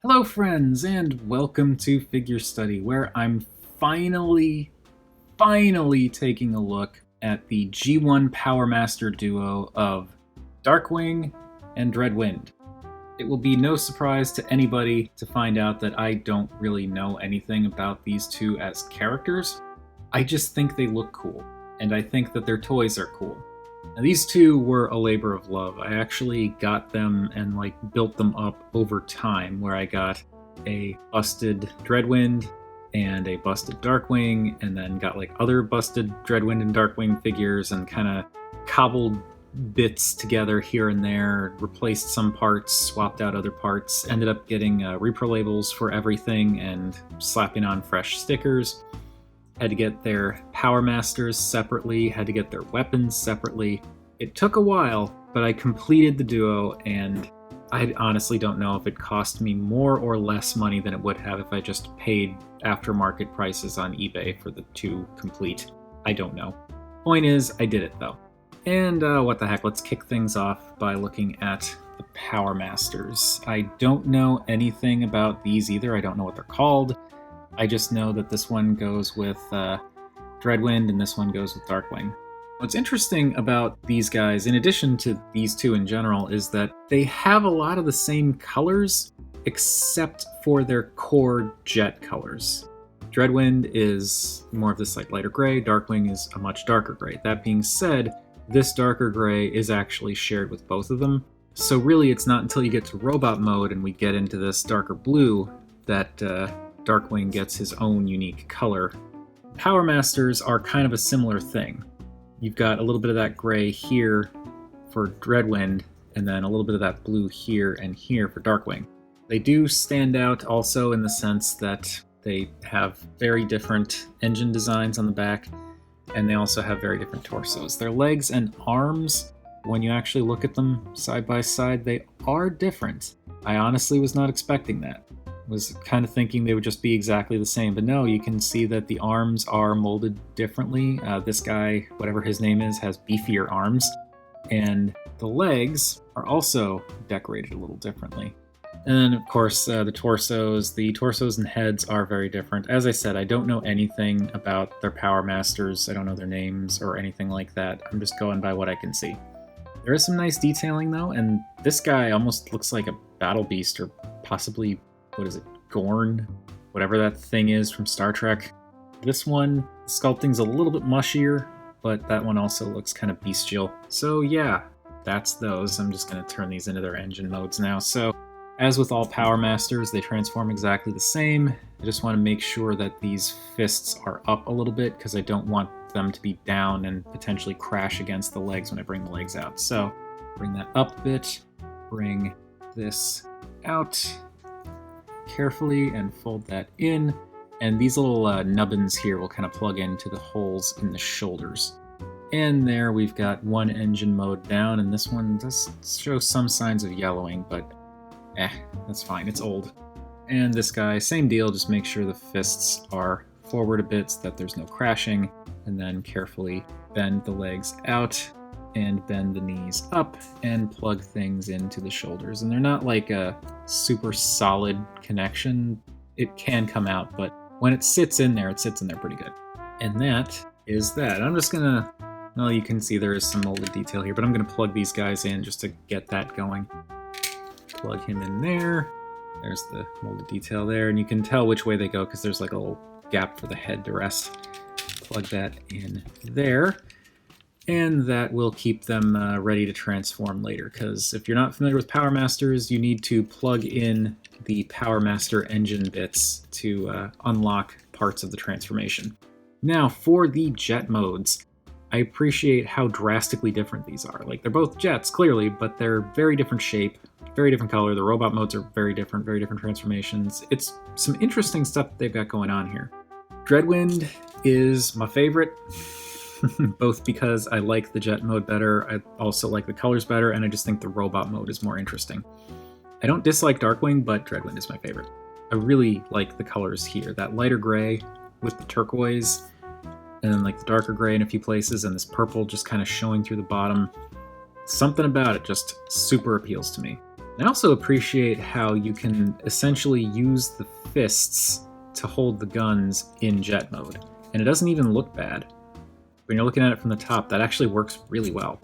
Hello friends, and welcome to Figure Study, where I'm finally taking a look at the G1 Powermaster duo of Darkwing and Dreadwind. It will be no surprise to anybody to find out that I don't really know anything about these two as characters. I just think they look cool, and I think that their toys are cool. Now, these two were a labor of love. I actually got them and built them up over time, where I got a busted Dreadwind and a busted Darkwing, and then got other busted Dreadwind and Darkwing figures and kind of cobbled bits together here and there, replaced some parts, swapped out other parts, ended up getting repro labels for everything and slapping on fresh stickers. Had to get their Powermasters separately, had to get their weapons separately. It took a while, but I completed the duo, and I honestly don't know if it cost me more or less money than it would have if I just paid aftermarket prices on eBay for the two complete. I don't know. Point is, I did it though. And what the heck, let's kick things off by looking at the Powermasters. I don't know anything about these either. I don't know what they're called. I just know that this one goes with Dreadwind and this one goes with Darkwing. What's interesting about these guys, in addition to these two in general, is that they have a lot of the same colors except for their core jet colors. Dreadwind is more of this lighter gray, Darkwing is a much darker gray. That being said, this darker gray is actually shared with both of them. So really it's not until you get to robot mode and we get into this darker blue that Darkwing gets his own unique color. Powermasters are kind of a similar thing. You've got a little bit of that gray here for Dreadwind, and then a little bit of that blue here and here for Darkwing. They do stand out also in the sense that they have very different engine designs on the back, and they also have very different torsos. Their legs and arms, when you actually look at them side by side, they are different. I honestly was not expecting that. Was kind of thinking they would just be exactly the same, but no, you can see that the arms are molded differently. This guy, whatever his name is, has beefier arms, and the legs are also decorated a little differently. And then, of course, the torsos and heads are very different. As I said, I don't know anything about their Powermasters. I don't know their names or anything like that. I'm just going by what I can see. There is some nice detailing, though, and this guy almost looks like a battle beast, or possibly, what is it, Gorn? Whatever that thing is from Star Trek. This one, sculpting's a little bit mushier, but that one also looks kind of bestial. So yeah, that's those. I'm just going to turn these into their engine modes now. So, as with all Powermasters, they transform exactly the same. I just want to make sure that these fists are up a little bit, because I don't want them to be down and potentially crash against the legs when I bring the legs out. So, bring that up a bit, bring this out carefully and fold that in, and these little nubbins here will kind of plug into the holes in the shoulders. And there we've got one engine mode down, and this one does show some signs of yellowing, but that's fine, it's old. And this guy, same deal, just make sure the fists are forward a bit so that there's no crashing, and then carefully bend the legs out and bend the knees up and plug things into the shoulders. And they're not like a super solid connection. It can come out, but when it sits in there pretty good. And that is that. I'm just gonna, well, you can see there is some molded detail here, but I'm gonna plug these guys in just to get that going. Plug him in there. There's the molded detail there, and you can tell which way they go because there's like a little gap for the head to rest. Plug that in there. And that will keep them ready to transform later, because if you're not familiar with Powermasters, you need to plug in the Powermaster engine bits to unlock parts of the transformation. Now, for the jet modes, I appreciate how drastically different these are. They're both jets, clearly, but they're very different shape, very different color. The robot modes are very different transformations. It's some interesting stuff that they've got going on here. Dreadwind is my favorite. Both because I like the jet mode better, I also like the colors better, and I just think the robot mode is more interesting. I don't dislike Darkwing, but Dreadwind is my favorite. I really like the colors here. That lighter gray with the turquoise, and then the darker gray in a few places, and this purple just kind of showing through the bottom. Something about it just super appeals to me. I also appreciate how you can essentially use the fists to hold the guns in jet mode, and it doesn't even look bad. When you're looking at it from the top, that actually works really well.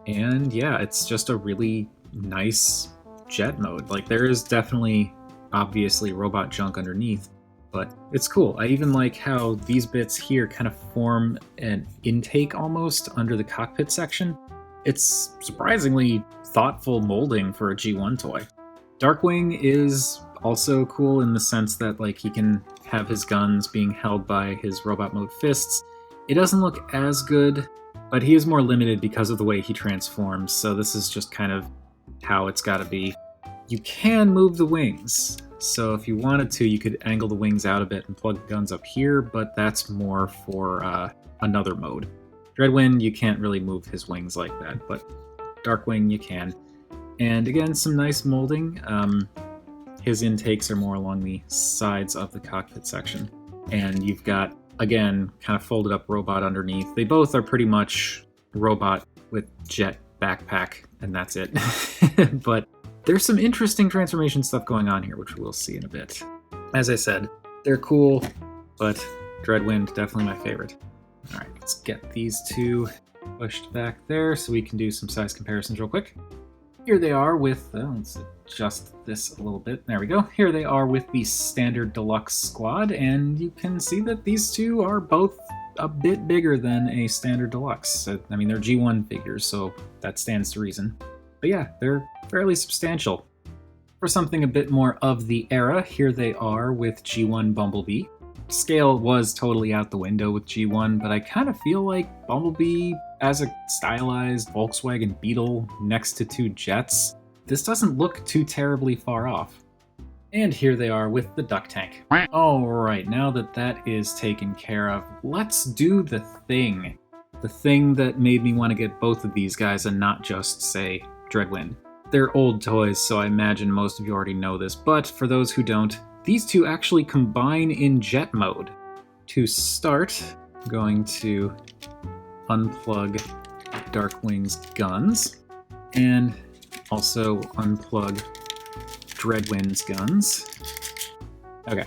And yeah, it's just a really nice jet mode. Like, there is definitely, obviously, robot junk underneath, but it's cool. I even like how these bits here kind of form an intake almost under the cockpit section. It's surprisingly thoughtful molding for a G1 toy. Darkwing is also cool in the sense that, like, he can have his guns being held by his robot mode fists. It doesn't look as good, but he is more limited because of the way he transforms, so this is just kind of how it's gotta be. You can move the wings, so if you wanted to, you could angle the wings out a bit and plug the guns up here, but that's more for another mode. Dreadwind, you can't really move his wings like that, but Darkwing, you can. And again, some nice molding. His intakes are more along the sides of the cockpit section. And you've got, again, kind of folded up robot underneath. They both are pretty much robot with jet backpack, and that's it. But there's some interesting transformation stuff going on here, which we'll see in a bit. As I said, they're cool, but Dreadwind, definitely my favorite. All right, let's get these two pushed back there so we can do some size comparisons real quick. Here they are with, let's adjust this a little bit. There we go. Here they are with the standard deluxe squad, and you can see that these two are both a bit bigger than a standard deluxe. I mean, they're G1 figures, so that stands to reason. But yeah, they're fairly substantial. For something a bit more of the era, here they are with G1 Bumblebee. Scale was totally out the window with G1, but I kind of feel like Bumblebee as a stylized Volkswagen Beetle next to two jets, this doesn't look too terribly far off. And here they are with the duck tank. Alright, now that that is taken care of, let's do the thing. The thing that made me want to get both of these guys and not just, say, Dreadwind. They're old toys, so I imagine most of you already know this, but for those who don't, these two actually combine in jet mode. To start, I'm going to unplug Darkwing's guns, and also unplug Dreadwind's guns. Okay.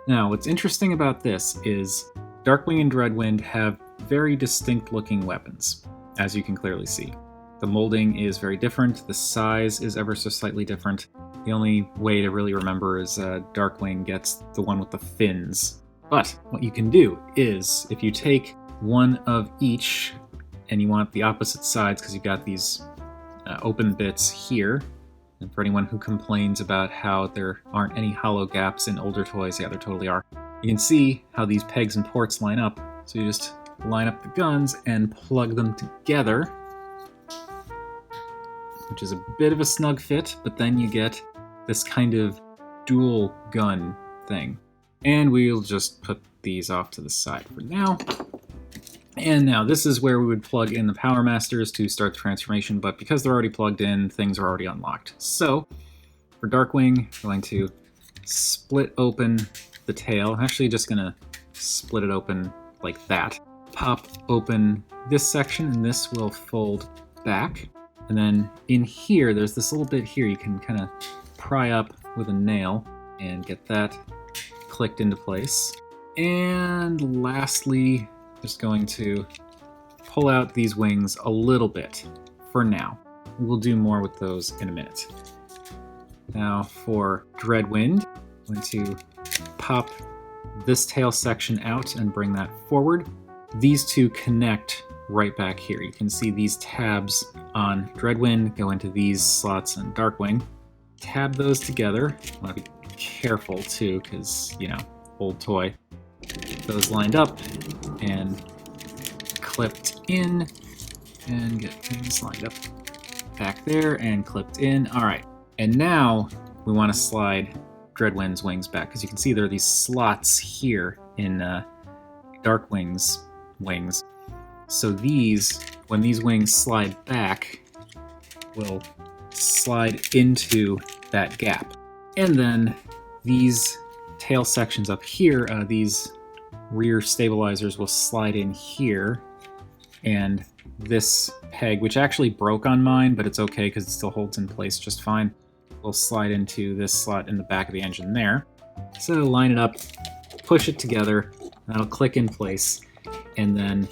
Now, what's interesting about this is Darkwing and Dreadwind have very distinct looking weapons, as you can clearly see. The molding is very different, the size is ever so slightly different. The only way to really remember is Darkwing gets the one with the fins. But what you can do is, if you take one of each, and you want the opposite sides because you've got these open bits here, and for anyone who complains about how there aren't any hollow gaps in older toys, yeah, there totally are. You can see how these pegs and ports line up, so you just line up the guns and plug them together, which is a bit of a snug fit, but then you get this kind of dual gun thing. And we'll just put these off to the side for now. And now this is where we would plug in the Powermasters to start the transformation, but because they're already plugged in, things are already unlocked. So for Darkwing, I'm going to split open the tail. I'm actually just going to split it open like that. Pop open this section, and this will fold back. And then in here, there's this little bit here you can kind of pry up with a nail and get that clicked into place. And lastly, just going to pull out these wings a little bit for now. We'll do more with those in a minute. Now for Dreadwind, I'm going to pop this tail section out and bring that forward. These two connect right back here. You can see these tabs on Dreadwind go into these slots on Darkwing. Tab those together. I want to be careful too, because, you know, old toy. Those lined up and clipped in, and get things lined up back there and clipped in. All right, and now we want to slide Dreadwind's wings back, because you can see there are these slots here in Darkwing's wings. So these, when these wings slide back, will slide into that gap. And then these tail sections up here, these rear stabilizers will slide in here and this peg, which actually broke on mine, but it's okay because it still holds in place just fine, will slide into this slot in the back of the engine there. So line it up, push it together, that'll click in place, and then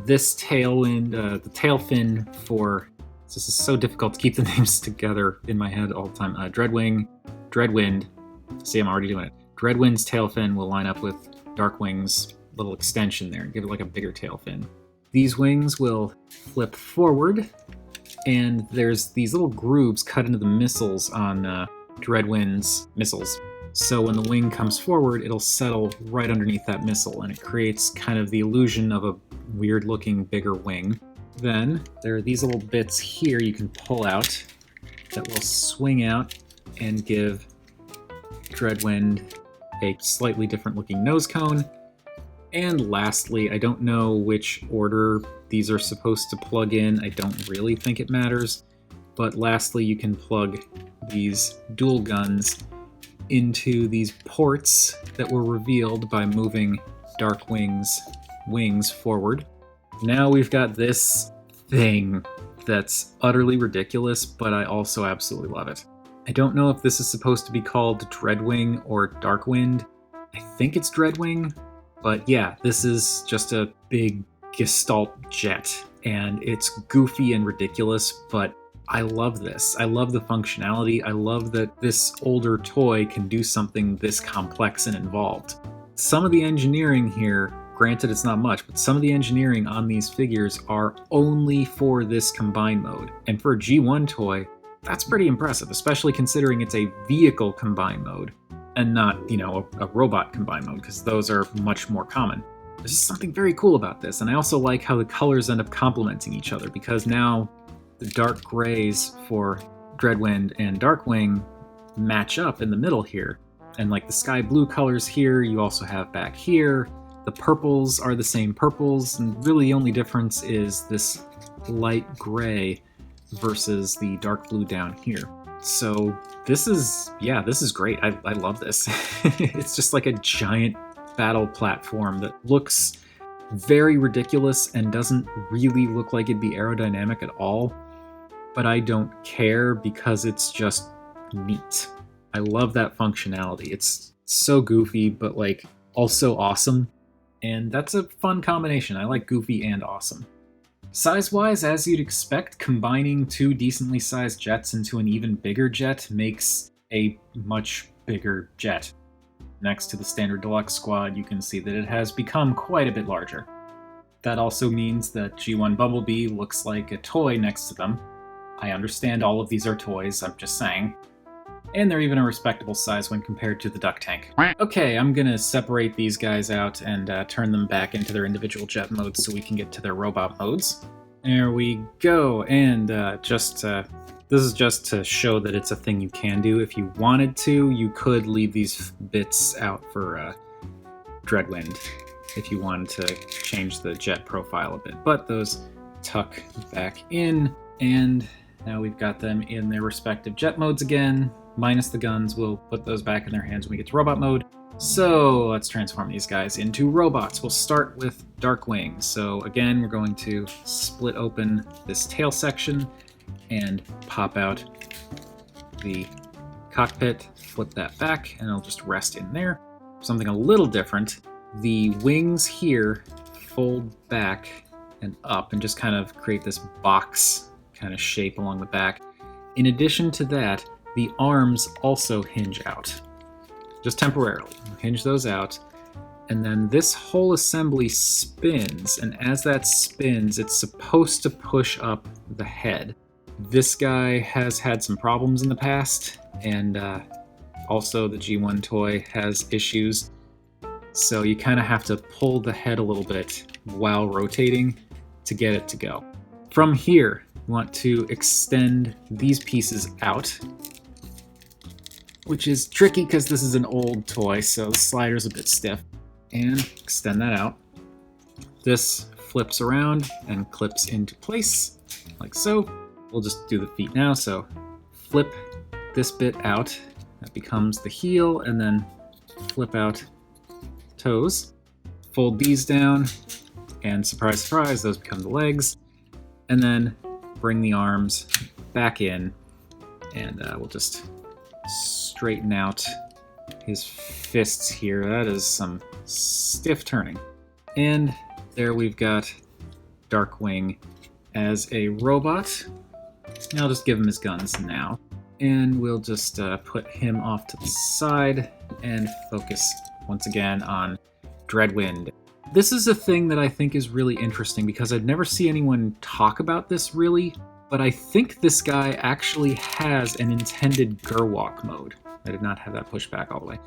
this tailwind, the tail fin for, this is so difficult to keep the names together in my head all the time, Dreadwind, see I'm already doing it, Dreadwind's tail fin will line up with Darkwing's little extension there and give it like a bigger tail fin. These wings will flip forward, and there's these little grooves cut into the missiles on Dreadwind's missiles. So when the wing comes forward, it'll settle right underneath that missile, and it creates kind of the illusion of a weird-looking bigger wing. Then there are these little bits here you can pull out that will swing out and give Dreadwind a slightly different-looking nose cone. And lastly, I don't know which order these are supposed to plug in. I don't really think it matters. But lastly, you can plug these dual guns into these ports that were revealed by moving Darkwing's wings forward. Now we've got this thing that's utterly ridiculous, but I also absolutely love it. I don't know if this is supposed to be called Dreadwing or Darkwind. I think it's Dreadwing. But yeah, this is just a big Gestalt jet, and it's goofy and ridiculous, but I love this. I love the functionality. I love that this older toy can do something this complex and involved. Some of the engineering here, granted it's not much, but some of the engineering on these figures are only for this combine mode. And for a G1 toy, that's pretty impressive, especially considering it's a vehicle combine mode and not, you know, a robot combine mode, because those are much more common. There's just something very cool about this, and I also like how the colors end up complementing each other, because now the dark grays for Dreadwind and Darkwing match up in the middle here. And like the sky blue colors here, you also have back here. The purples are the same purples, and really the only difference is this light gray versus the dark blue down here. So this is great. I love this. It's just like a giant battle platform that looks very ridiculous and doesn't really look like it'd be aerodynamic at all. But I don't care because it's just neat. I love that functionality. It's so goofy, but like also awesome. And that's a fun combination. I like goofy and awesome. Size-wise, as you'd expect, combining two decently sized jets into an even bigger jet makes a much bigger jet. Next to the standard deluxe squad, you can see that it has become quite a bit larger. That also means that G1 Bumblebee looks like a toy next to them. I understand all of these are toys, I'm just saying. And they're even a respectable size when compared to the Duck Tank. Okay, I'm gonna separate these guys out and turn them back into their individual jet modes so we can get to their robot modes. There we go, and this is just to show that it's a thing you can do. If you wanted to, you could leave these bits out for Dreadwind if you wanted to change the jet profile a bit. But those tuck back in, and now we've got them in their respective jet modes again. Minus the guns, we'll put those back in their hands when we get to robot mode. So let's transform these guys into robots. We'll start with Darkwing. So again, we're going to split open this tail section and pop out the cockpit, flip that back, and it'll just rest in there. Something a little different, the wings here fold back and up and just kind of create this box kind of shape along the back. In addition to that, the arms also hinge out, just temporarily. Hinge those out, and then this whole assembly spins, and as that spins, it's supposed to push up the head. This guy has had some problems in the past, and also the G1 toy has issues, so you kind of have to pull the head a little bit while rotating to get it to go. From here, you want to extend these pieces out, which is tricky because this is an old toy, so the slider's a bit stiff. And extend that out. This flips around and clips into place, like so. We'll just do the feet now, so flip this bit out. That becomes the heel, and then flip out toes. Fold these down, and surprise, surprise, those become the legs. And then bring the arms back in, and we'll just straighten out his fists here. That is some stiff turning. And there we've got Darkwing as a robot. I'll just give him his guns now. And we'll just put him off to the side and focus once again on Dreadwind. This is a thing that I think is really interesting because I'd never see anyone talk about this really, but I think this guy actually has an intended Gerwalk mode. I did not have that pushed back all the way.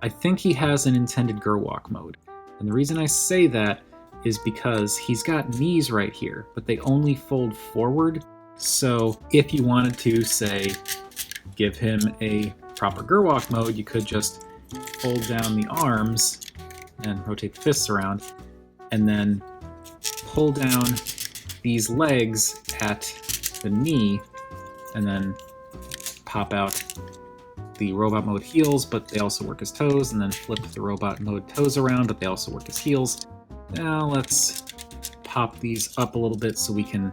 I think he has an intended Gerwalk mode. And the reason I say that is because he's got knees right here, but they only fold forward. So if you wanted to, say, give him a proper Gerwalk mode, you could just fold down the arms and rotate the fists around, and then pull down these legs at the knee, and then pop out the robot mode heels, but they also work as toes, and then flip the robot mode toes around, but they also work as heels. Now let's pop these up a little bit so we can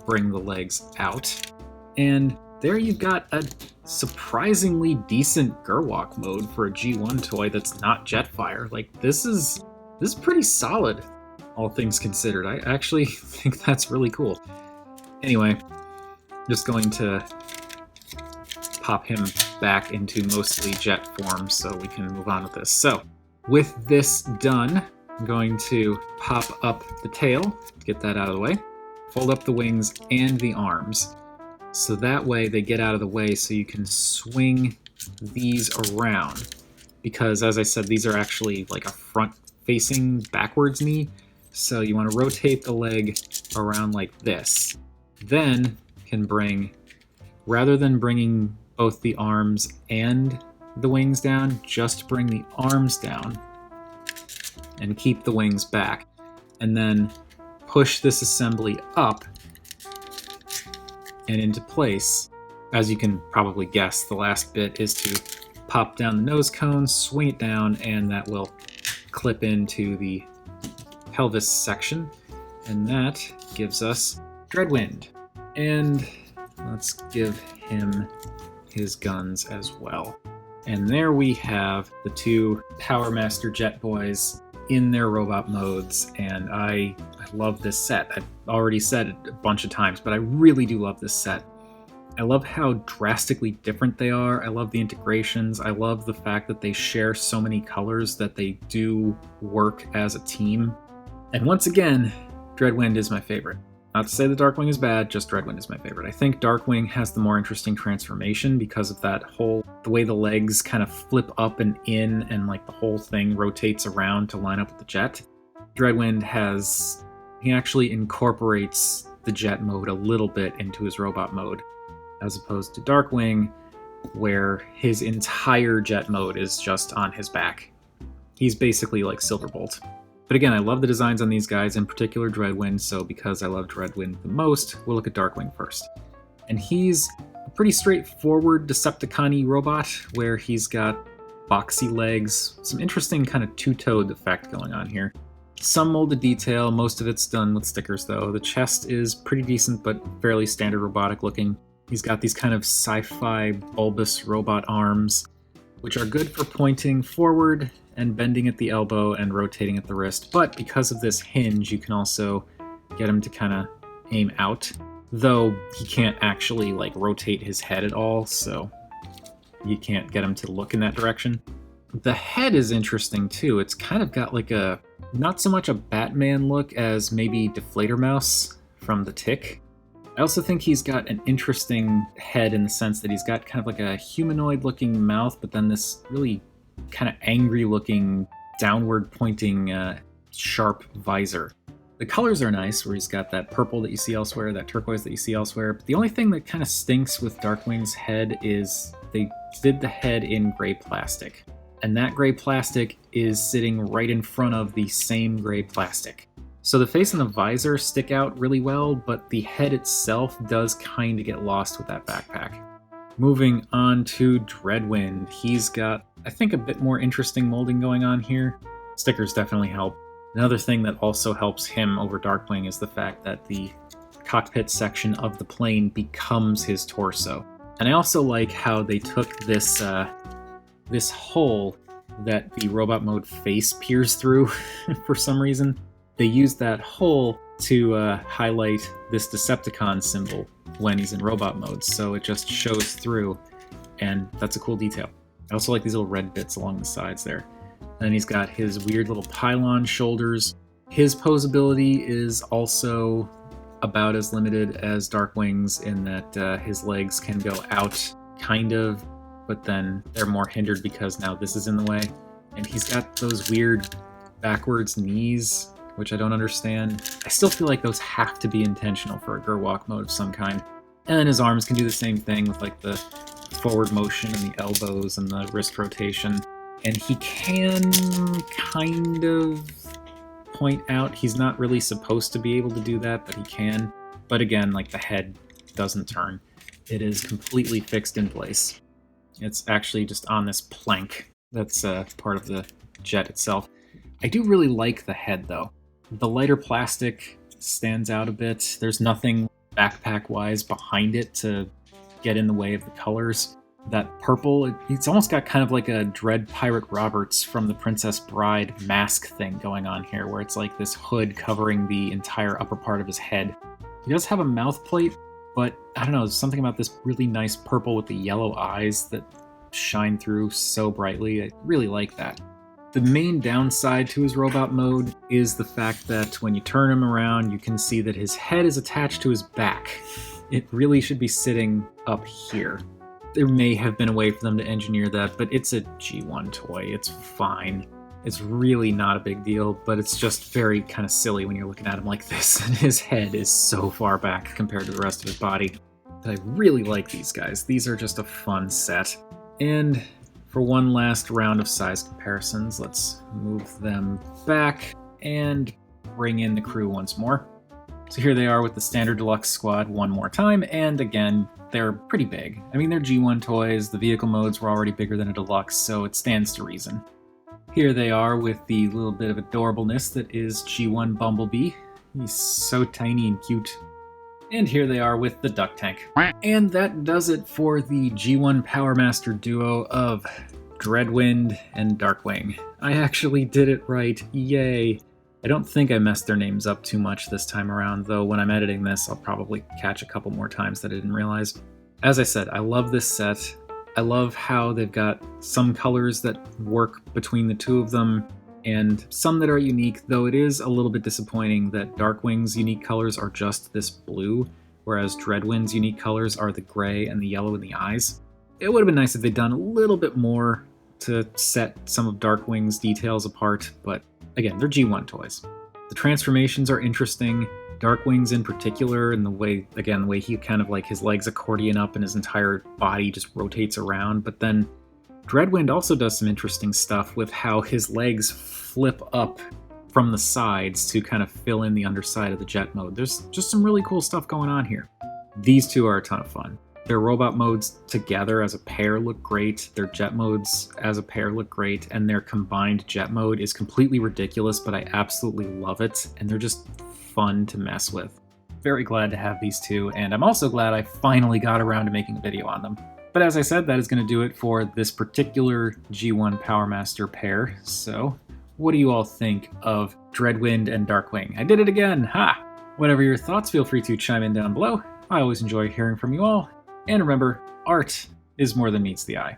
bring the legs out. And there you've got a surprisingly decent Gerwalk mode for a G1 toy that's not Jetfire. Like, this is pretty solid, all things considered. I actually think that's really cool. Anyway, just going to pop him back into mostly jet form so we can move on with this. So, with this done, I'm going to pop up the tail, get that out of the way, fold up the wings and the arms. So that way they get out of the way so you can swing these around. Because as I said, these are actually like a front-facing backwards knee. So you want to rotate the leg around like this. Then can bring, rather than bringing both the arms and the wings down, just bring the arms down and keep the wings back. And then push this assembly up and into place. As you can probably guess, the last bit is to pop down the nose cone, swing it down, and that will clip into the pelvis section. And that gives us Dreadwind. And let's give him his guns as well. And there we have the two Powermaster Jet Boys in their robot modes, and I love this set. I've already said it a bunch of times, but I really do love this set. I love how drastically different they are. I love the integrations. I love the fact that they share so many colors that they do work as a team. And once again, Dreadwind is my favorite. Not to say that Darkwing is bad, just Dreadwind is my favorite. I think Darkwing has the more interesting transformation because of that whole, the way the legs kind of flip up and in and like the whole thing rotates around to line up with the jet. Dreadwind he actually incorporates the jet mode a little bit into his robot mode, as opposed to Darkwing, where his entire jet mode is just on his back. He's basically like Silverbolt. But again, I love the designs on these guys, in particular Dreadwind, so because I love Dreadwind the most, we'll look at Darkwing first. And he's a pretty straightforward Decepticon-y robot, where he's got boxy legs, some interesting kind of two-toed effect going on here. Some molded detail, most of it's done with stickers though. The chest is pretty decent, but fairly standard robotic looking. He's got these kind of sci-fi bulbous robot arms, which are good for pointing forward and bending at the elbow and rotating at the wrist, but because of this hinge, you can also get him to kind of aim out, though he can't actually like rotate his head at all, so you can't get him to look in that direction. The head is interesting too. It's kind of got like a, not so much a Batman look as maybe Deflator Mouse from The Tick. I also think he's got an interesting head in the sense that he's got kind of like a humanoid looking mouth, but then this really kind of angry looking downward pointing sharp visor. The colors are nice, where he's got that purple that you see elsewhere, that turquoise that you see elsewhere, but the only thing that kind of stinks with Darkwing's head is they did the head in gray plastic, and that gray plastic is sitting right in front of the same gray plastic. So the face and the visor stick out really well, but the head itself does kind of get lost with that backpack. Moving on to Dreadwind. He's got, I think, a bit more interesting molding going on here. Stickers definitely help. Another thing that also helps him over Darkwing is the fact that the cockpit section of the plane becomes his torso. And I also like how they took this this hole that the robot mode face peers through for some reason. They used that hole to highlight this Decepticon symbol when he's in robot mode, so it just shows through, and that's a cool detail. I also like these little red bits along the sides there. And then he's got his weird little pylon shoulders. His posability is also about as limited as Darkwing's in that his legs can go out, kind of, but then they're more hindered because now this is in the way. And he's got those weird backwards knees, which I don't understand. I still feel like those have to be intentional for a Gerwalk mode of some kind. And then his arms can do the same thing with like the forward motion and the elbows and the wrist rotation. And he can kind of point out, he's not really supposed to be able to do that, but he can. But again, like the head doesn't turn. It is completely fixed in place. It's actually just on this plank that's part of the jet itself. I do really like the head though. The lighter plastic stands out a bit. There's nothing backpack-wise behind it to get in the way of the colors. That purple, it's almost got kind of like a Dread Pirate Roberts from the Princess Bride mask thing going on here, where it's like this hood covering the entire upper part of his head. He does have a mouth plate, but I don't know, there's something about this really nice purple with the yellow eyes that shine through so brightly. I really like that. The main downside to his robot mode is the fact that when you turn him around, you can see that his head is attached to his back. It really should be sitting up here. There may have been a way for them to engineer that, but it's a G1 toy. It's fine. It's really not a big deal, but it's just very kind of silly when you're looking at him like this, and his head is so far back compared to the rest of his body. But I really like these guys. These are just a fun set. And for one last round of size comparisons, let's move them back and bring in the crew once more. So here they are with the standard deluxe squad one more time, and again, they're pretty big. I mean, they're G1 toys, the vehicle modes were already bigger than a deluxe, so it stands to reason. Here they are with the little bit of adorableness that is G1 Bumblebee. He's so tiny and cute. And here they are with the Duck Tank. And that does it for the G1 Powermaster duo of Dreadwind and Darkwing. I actually did it right, yay! I don't think I messed their names up too much this time around, though when I'm editing this, I'll probably catch a couple more times that I didn't realize. As I said, I love this set. I love how they've got some colors that work between the two of them, and some that are unique, though it is a little bit disappointing that Darkwing's unique colors are just this blue, whereas Dreadwind's unique colors are the gray and the yellow in the eyes. It would have been nice if they'd done a little bit more to set some of Darkwing's details apart, but again, they're G1 toys. The transformations are interesting. Darkwing's in particular, and the way he kind of like his legs accordion up and his entire body just rotates around. But then Dreadwind also does some interesting stuff with how his legs flip up from the sides to kind of fill in the underside of the jet mode. There's just some really cool stuff going on here. These two are a ton of fun. Their robot modes together as a pair look great, their jet modes as a pair look great, and their combined jet mode is completely ridiculous, but I absolutely love it, and they're just fun to mess with. Very glad to have these two, and I'm also glad I finally got around to making a video on them. But as I said, that is going to do it for this particular G1 Powermaster pair, so what do you all think of Dreadwind and Darkwing? I did it again! Ha! Whatever your thoughts, feel free to chime in down below. I always enjoy hearing from you all. And remember, art is more than meets the eye.